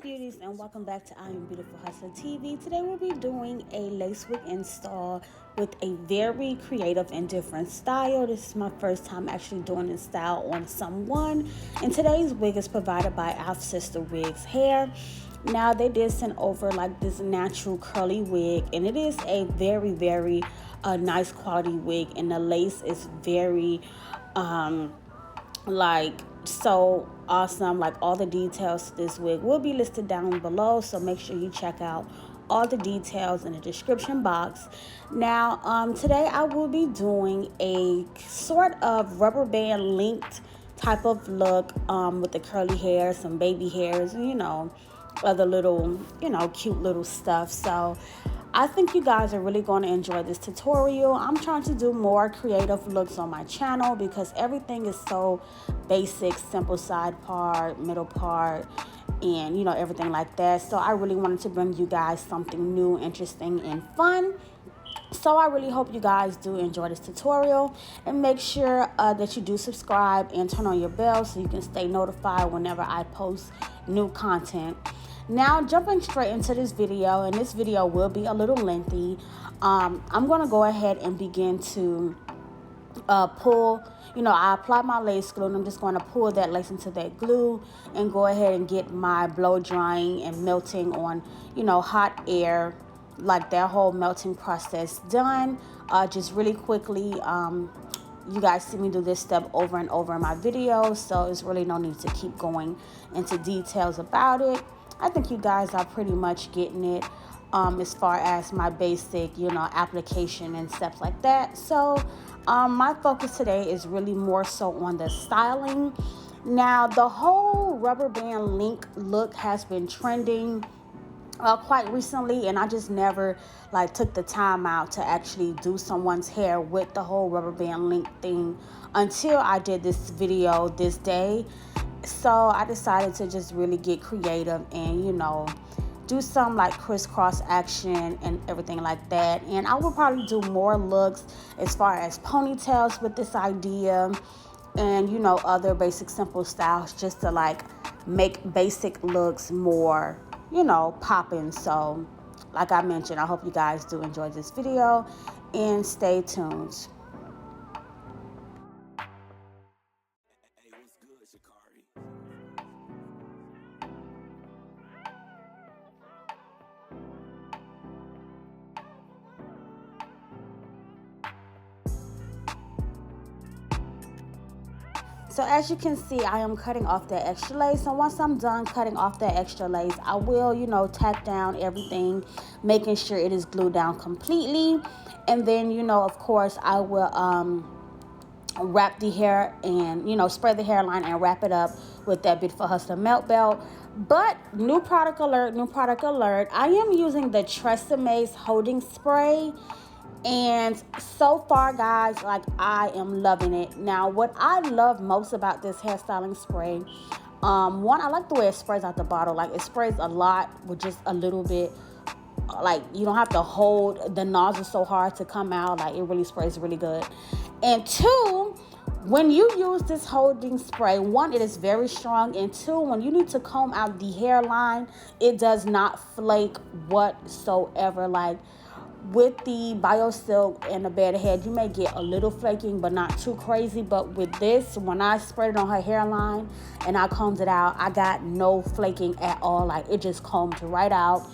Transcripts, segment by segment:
beauties, and welcome back to IAmBeautifulHustlerTV. Today we'll be doing a lace wig install with a very creative and different style. This is my first time actually doing this style on someone, and today's wig is provided by Afsisterwigs hair. Now they did send over like this natural curly wig, and it is a very nice quality wig, and the lace is very like so awesome. Like all the details to this wig will be listed down below, so make sure you check out all the details in the description box. Now today I will be doing a sort of rubber band linked type of look with the curly hair, some baby hairs, and other little cute little stuff. So I think you guys are really going to enjoy this tutorial. I'm trying to do more creative looks on my channel because everything is so basic, simple side part, middle part, and everything like that. So I really wanted to bring you guys something new, interesting, and fun. So I really hope you guys do enjoy this tutorial, and make sure that you do subscribe and turn on your bell so you can stay notified whenever I post new content. Now jumping straight into this video, and this video will be a little lengthy. I'm going to go ahead and begin to pull, I apply my lace glue, and I'm just going to pull that lace into that glue and go ahead and get my blow drying and melting on, hot air, like that whole melting process done. Just really quickly, you guys see me do this step over and over in my videos, so it's really no need to keep going into details about it. I think you guys are pretty much getting it as far as my basic, application and steps like that. So my focus today is really more so on the styling. Now, the whole rubber band link look has been trending quite recently, and I just never took the time out to actually do someone's hair with the whole rubber band link thing until I did this video this day. So I decided to just really get creative and do some crisscross action and everything like that. And I will probably do more looks as far as ponytails with this idea, and other basic simple styles, just to make basic looks more popping. So like I mentioned, I hope you guys do enjoy this video and stay tuned. So as you can see, I am cutting off that extra lace. And once I'm done cutting off that extra lace, I will, tack down everything, making sure it is glued down completely. And then, of course, I will wrap the hair and, spray the hairline and wrap it up with that Beautiful Hustler melt belt. But new product alert, I am using the Tresemme holding spray. And so far, guys, I am loving it. Now, what I love most about this hairstyling spray, one, I like the way it sprays out the bottle. It sprays a lot with just a little bit. You don't have to hold the nozzle so hard to come out. It really sprays really good. And two, when you use this holding spray, one, it is very strong, and two, when you need to comb out the hairline, it does not flake whatsoever. With the BioSilk and the Bed Head, you may get a little flaking, but not too crazy. But with this, when I sprayed it on her hairline and I combed it out, I got no flaking at all. It just combed right out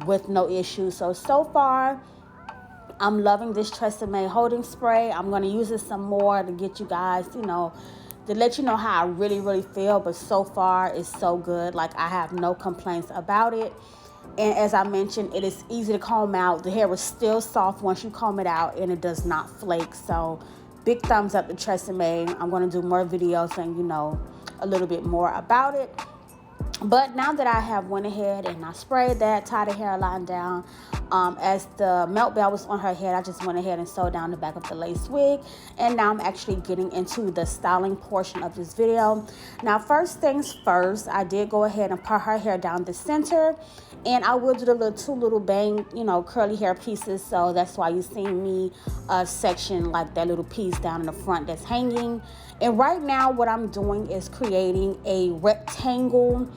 with no issue. So far, I'm loving this Tresemme holding spray. I'm going to use it some more to get you guys, to let you know how I really feel. But so far, it's so good. I have no complaints about it. And as I mentioned, it is easy to comb out. The hair is still soft once you comb it out, and it does not flake. So big thumbs up to Tresemme. I'm going to do more videos and, a little bit more about it. But now that I have went ahead and I sprayed that, tied the hairline down, as the melt belt was on her head, I just went ahead and sewed down the back of the lace wig. And now I'm actually getting into the styling portion of this video. Now, first things first, I did go ahead and part her hair down the center. And I will do the two little bang, curly hair pieces. So that's why you see me section that little piece down in the front that's hanging. And right now what I'm doing is creating a rectangle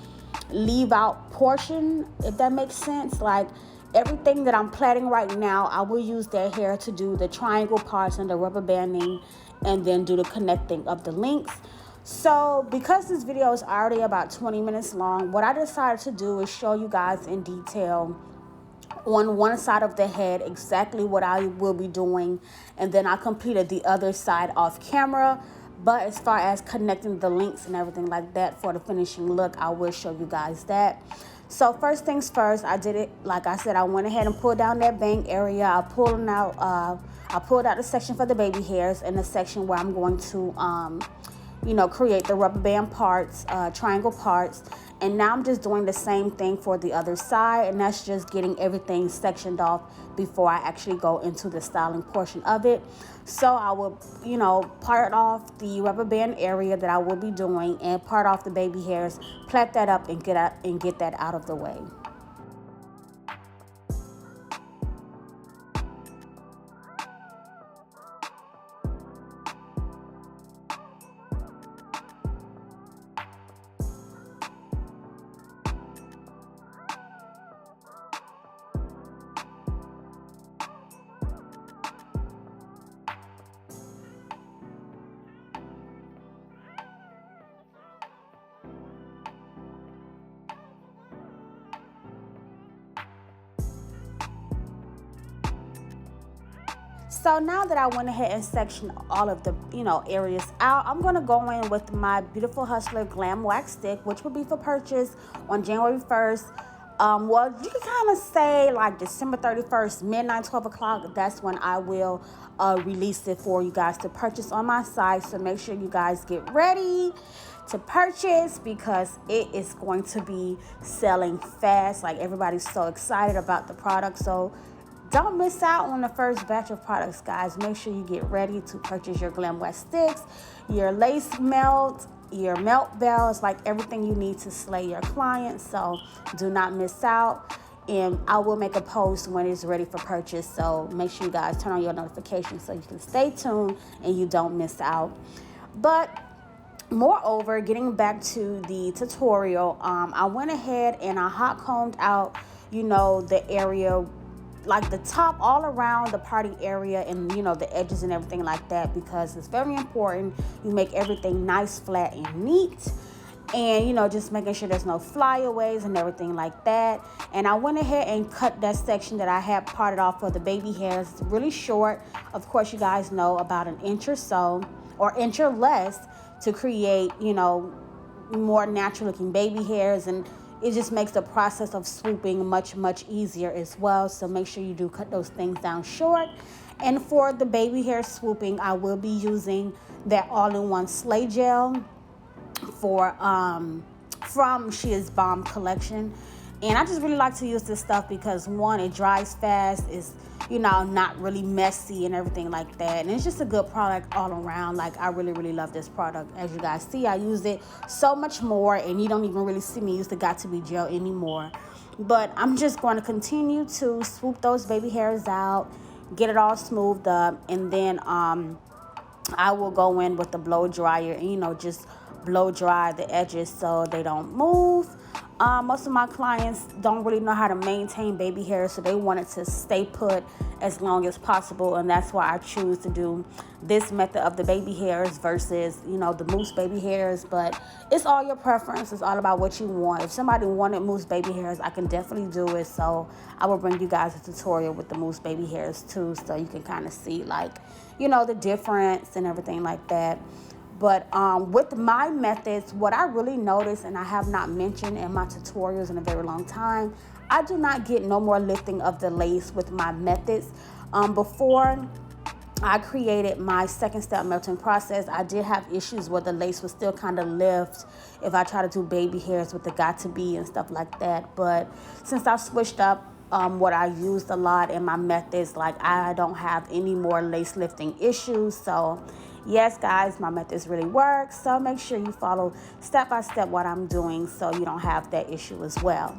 leave out portion, if that makes sense. Like everything that I'm plaiting right now, I will use that hair to do the triangle parts and the rubber banding, and then do the connecting of the links. So because this video is already about 20 minutes long, what I decided to do is show you guys in detail on one side of the head exactly what I will be doing, and then I completed the other side off camera. But as far as connecting the links and everything like that for the finishing look, I will show you guys that. So first things first, I did it like I said. I went ahead and pulled down that bang area. I pulled out the section for the baby hairs and the section where I'm going to create the rubber band parts, triangle parts. And now I'm just doing the same thing for the other side, and that's just getting everything sectioned off before I actually go into the styling portion of it. So I will, part off the rubber band area that I will be doing, and part off the baby hairs, plait that up, and get that out of the way. So now that I went ahead and sectioned all of the, areas out, I'm going to go in with my Beautiful Hustler GLAMWAX stick, which will be for purchase on January 1st. Well, you can kind of say like December 31st, midnight, 12 o'clock. That's when I will release it for you guys to purchase on my site. So make sure you guys get ready to purchase, because it is going to be selling fast. Like, everybody's so excited about the product. So don't miss out on the first batch of products, guys. Make sure you get ready to purchase your GLAMWAX sticks, your lace melt, your melt bells, like everything you need to slay your clients. So do not miss out. And I will make a post when it's ready for purchase. So make sure you guys turn on your notifications so you can stay tuned and you don't miss out. But moreover, getting back to the tutorial, I went ahead and I hot combed out, the area, like the top, all around the parting area, and the edges and everything like that, because it's very important you make everything nice, flat, and neat. And just making sure there's no flyaways and everything like that. And I went ahead and cut that section that I had parted off for the baby hairs really short. Of course, you guys know, about an inch or so, or inch or less, to create more natural looking baby hairs. And it just makes the process of swooping much, much easier as well. So make sure you do cut those things down short. And for the baby hair swooping, I will be using that all-in-one slay gel from She Is Bomb collection. And I just really like to use this stuff because, one, it dries fast, is not really messy and everything like that. And it's just a good product all around. Like, I really, really love this product. As you guys see, I use it so much more, and you don't even really see me use the Got To Be gel anymore. But I'm just going to continue to swoop those baby hairs out, get it all smoothed up, and then I will go in with the blow dryer and just blow dry the edges so they don't move. Most of my clients don't really know how to maintain baby hair, so they want it to stay put as long as possible, and that's why I choose to do this method of the baby hairs versus the mousse baby hairs. But it's all your preference. It's all about what you want. If somebody wanted mousse baby hairs, I can definitely do it. So I will bring you guys a tutorial with the mousse baby hairs too, so you can kind of see the difference and everything like that. But with my methods, what I really noticed, and I have not mentioned in my tutorials in a very long time, I do not get no more lifting of the lace with my methods. Before I created my second step melting process, I did have issues where the lace was still kind of lift if I try to do baby hairs with the Got To Be and stuff like that. But since I've switched up what I used a lot in my methods, I don't have any more lace lifting issues. So yes, guys, my methods really work. So make sure you follow step by step what I'm doing so you don't have that issue as well.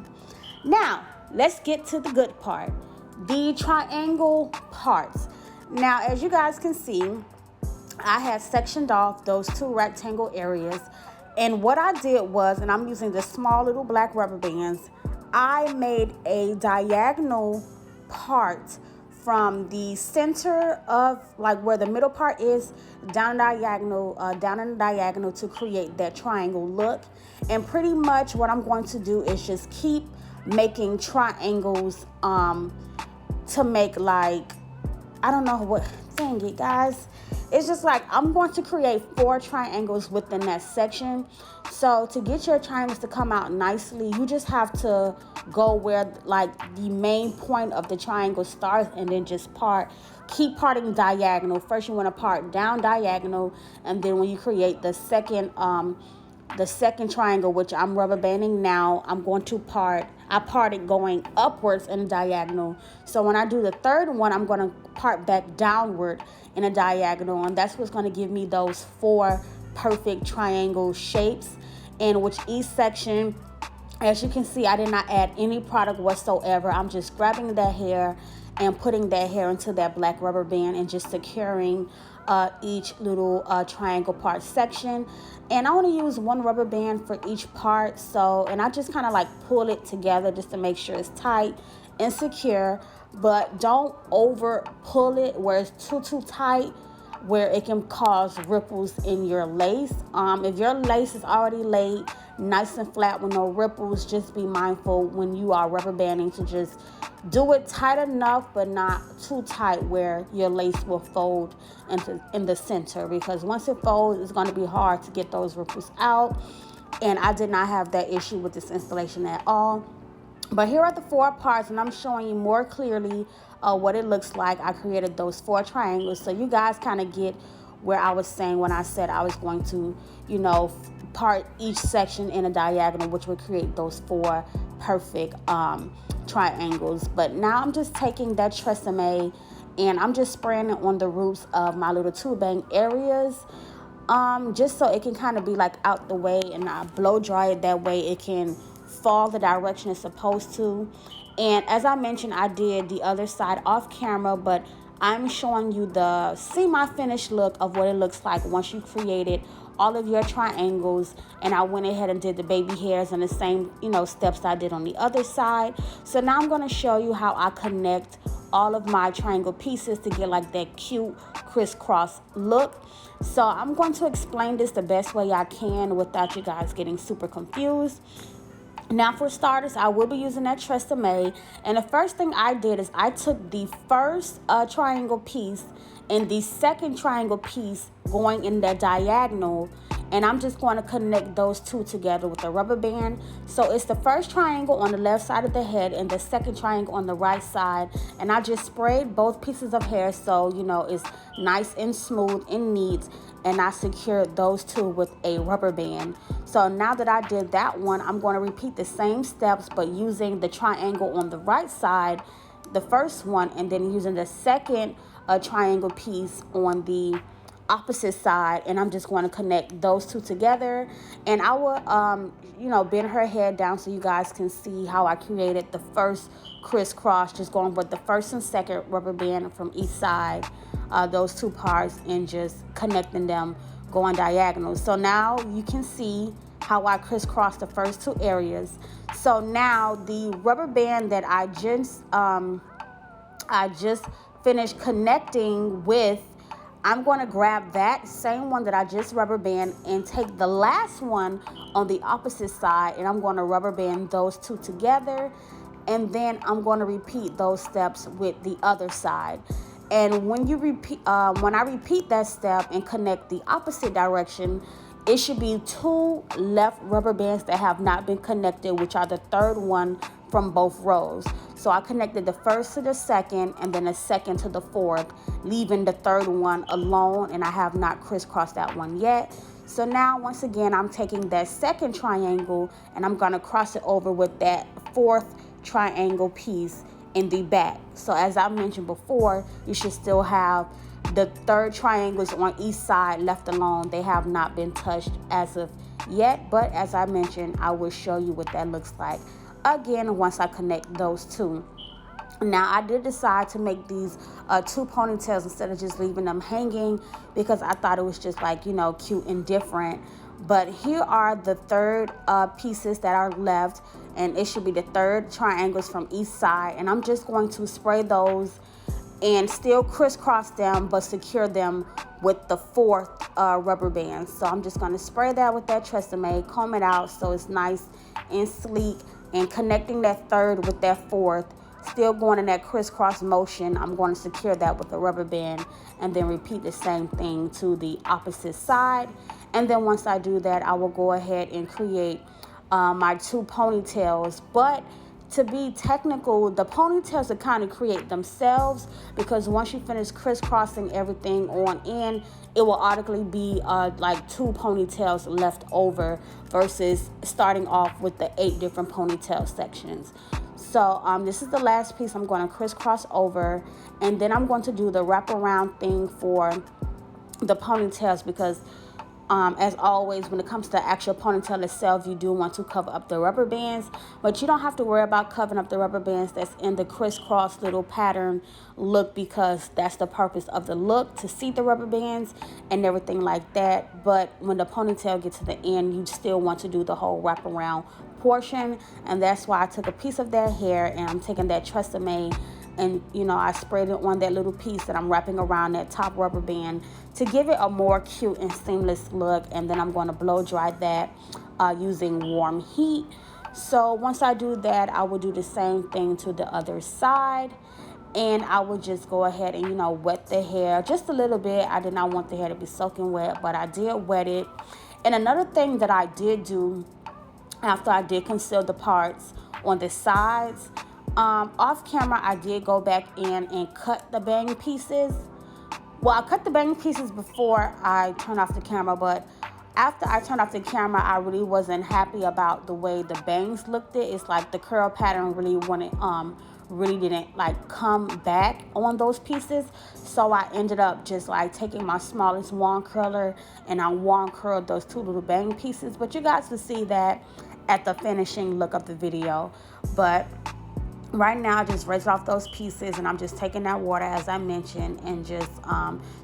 Now, let's get to the good part, the triangle parts. Now, as you guys can see, I had sectioned off those two rectangle areas, And what I did was, and I'm using the small little black rubber bands, I made a diagonal part from the center of, like, where the middle part is, down in the diagonal to create that triangle look. And pretty much what I'm going to do is just keep making triangles to make, like, I don't know what, dang it, guys. It's just like I'm going to create 4 triangles within that section. So to get your triangles to come out nicely, you just have to go where, like, the main point of the triangle starts, and then just keep parting diagonal. First you want to part down diagonal, and then when you create the second triangle, which I'm rubber banding now, I part it going upwards in a diagonal. So when I do the third one, I'm going to part back downward in a diagonal, and that's what's going to give me those 4 perfect triangle shapes. In which each section, as you can see, I did not add any product whatsoever. I'm just grabbing that hair and putting that hair into that black rubber band and just securing each little triangle part section. And I want to use 1 rubber band for each part. So, and I just kind of like pull it together just to make sure it's tight and secure, but don't over pull it where it's too tight, where it can cause ripples in your lace. If your lace is already laid nice and flat with no ripples, just be mindful when you are rubber banding to just do it tight enough, but not too tight where your lace will fold in the center, because once it folds, it's going to be hard to get those ripples out. And I did not have that issue with this installation at all. But here are the 4 parts, and I'm showing you more clearly what it looks like. I created those 4 triangles, so you guys kind of get where I was saying when I said I was going to, part each section in a diagonal, which would create those 4 perfect triangles. But now I'm just taking that Tresemme and I'm just spraying it on the roots of my little tube bang areas, just so it can kind of be like out the way, and I blow dry it that way it can fall the direction it's supposed to. And as I mentioned, I did the other side off camera, but I'm showing you the semi-finished look of what it looks like once you created all of your triangles. And I went ahead and did the baby hairs and the same, steps I did on the other side. So now I'm going to show you how I connect all of my triangle pieces to get like that cute crisscross look. So I'm going to explain this the best way I can without you guys getting super confused. Now for starters, I will be using that Tresemme, and the first thing I did is I took the first triangle piece and the second triangle piece going in that diagonal, and I'm just going to connect those 2 together with a rubber band. So it's the first triangle on the left side of the head and the second triangle on the right side, and I just sprayed both pieces of hair so it's nice and smooth and neat, and I secured those 2 with a rubber band. So now that I did that one, I'm going to repeat the same steps, but using the triangle on the right side, the first one, and then using the second triangle piece on the opposite side, and I'm just going to connect those 2 together. And I will bend her head down so you guys can see how I created the first crisscross, just going with the first and second rubber band from each side, those 2 parts, and just connecting them going diagonal. So now you can see how I crisscross the first 2 areas. So now the rubber band that I just finished connecting with, I'm going to grab that same one that I just rubber band and take the last one on the opposite side, and I'm going to rubber band those 2 together, and then I'm going to repeat those steps with the other side. And when I repeat that step and connect the opposite direction, it should be 2 left rubber bands that have not been connected, which are the third one from both rows. So I connected the first to the second, and then the second to the fourth, leaving the third one alone, and I have not crisscrossed that one yet. So now, once again, I'm taking that second triangle and I'm going to cross it over with that 4th triangle piece in the back. So as I mentioned before, you should still have the 3rd triangles on each side left alone. They have not been touched as of yet, but as I mentioned, I will show you what that looks like again once I connect those 2. Now I did decide to make these 2 ponytails instead of just leaving them hanging, because I thought it was just like cute and different. But here are the third pieces that are left, and it should be the third triangles from each side. And I'm just going to spray those and still crisscross them, but secure them with the fourth rubber band. So I'm just going to spray that with that Tresemme, comb it out so it's nice and sleek, and connecting that third with that fourth, still going in that crisscross motion. I'm going to secure that with a rubber band, and then repeat the same thing to the opposite side. And then once I do that, I will go ahead and create my 2 ponytails. But to be technical, the ponytails will kind of create themselves, because once you finish crisscrossing everything on in, it will automatically be like 2 ponytails left over versus starting off with the 8 different ponytail sections. So this is the last piece I'm going to crisscross over, and then I'm going to do the wraparound thing for the ponytails, because as always, when it comes to the actual ponytail itself, you do want to cover up the rubber bands, but you don't have to worry about covering up the rubber bands that's in the crisscross little pattern look, because that's the purpose of the look, to see the rubber bands and everything like that. But when the ponytail gets to the end, you still want to do the whole wraparound portion, and that's why I took a piece of that hair and I'm taking that Tresemme, and I sprayed it on that little piece that I'm wrapping around that top rubber band to give it a more cute and seamless look. And then I'm going to blow dry that using warm heat. So once I do that, I will do the same thing to the other side, and I will just go ahead and wet the hair just a little bit. I did not want the hair to be soaking wet, but I did wet it. And another thing that I did do after I did conceal the parts on the sides, off camera, I did go back in and cut the bang pieces. Well, I cut the bang pieces before I turned off the camera, but after I turned off the camera, I really wasn't happy about the way the bangs looked. It's like the curl pattern really didn't like come back on those pieces. So I ended up just like taking my smallest wand curler, and I wand curled those 2 little bang pieces. But you guys will see that at the finishing look of the video. But right now, I just rinsed off those pieces, and I'm just taking that water, as I mentioned, and just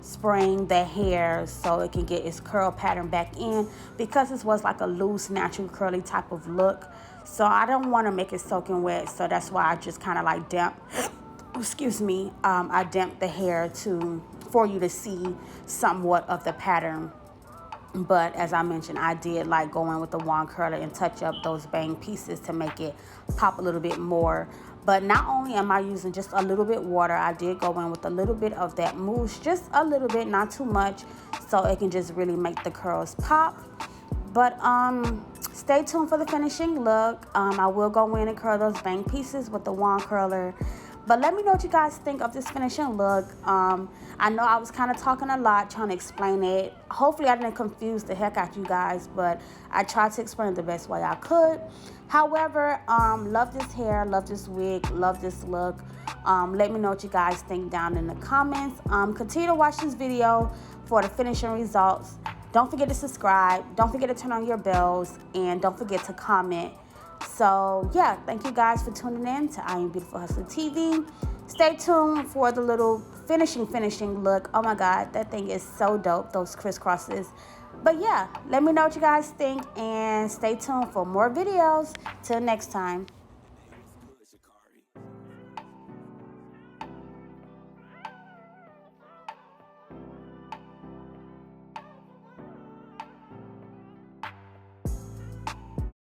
spraying the hair so it can get its curl pattern back in, because this was like a loose, natural, curly type of look. So I don't want to make it soaking wet, so that's why I just kind of like I damped the hair for you to see somewhat of the pattern. But as I mentioned, I did like go in with the wand curler and touch up those bang pieces to make it pop a little bit more. But not only am I using just a little bit water, I did go in with a little bit of that mousse, just a little bit, not too much, so it can just really make the curls pop. But stay tuned for the finishing look. I will go in and curl those bang pieces with the wand curler. But let me know what you guys think of this finishing look. I know I was kind of talking a lot trying to explain it. Hopefully I didn't confuse the heck out you guys, but I tried to explain it the best way I could. However, love this hair, love this wig, love this look. Let me know what you guys think down in the comments. Continue to watch this video for the finishing results. Don't forget to subscribe. Don't forget to turn on your bells. And don't forget to comment. So, yeah, thank you guys for tuning in to IAmBeautifulHustlerTV. Stay tuned for the little finishing look. Oh, my God, that thing is so dope, those crisscrosses. But, yeah, let me know what you guys think. And stay tuned for more videos. Till next time.